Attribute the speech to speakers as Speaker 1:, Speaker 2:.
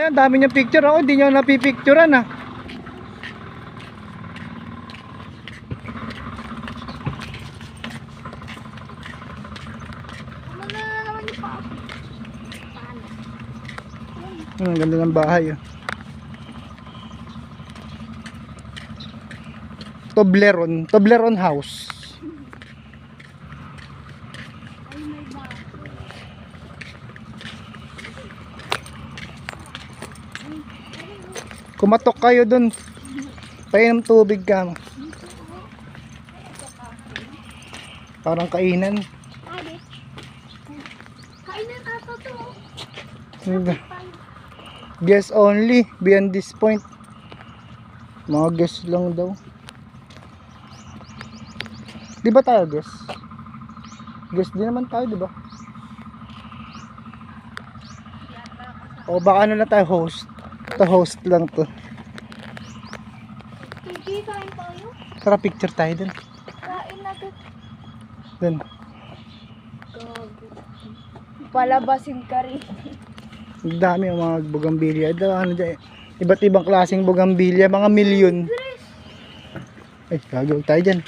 Speaker 1: Ang dami niyang picture. Ako, hindi niyo napipicturean ah. Ang ganda ng bahay oh. Toblerone House. Kumatok kayo dun. Painom tubig ka. Parang kainan.
Speaker 2: Kainan ata to.
Speaker 1: Guess only beyond this point. Mga guess lang daw. Di ba tayo guess? Guess din naman tayo, di ba? O baka ano na tayo host. To host lang to.
Speaker 2: Hindi, kain tayo.
Speaker 1: Tara picture tayo dun.
Speaker 2: Kain natin.
Speaker 1: Dun.
Speaker 2: Palabasin ka rin.
Speaker 1: Ang dami ang mga bugambilya. Ano dyan, iba't ibang klaseng bugambilya. Mga milyon. Ay, gagawin tayo dyan.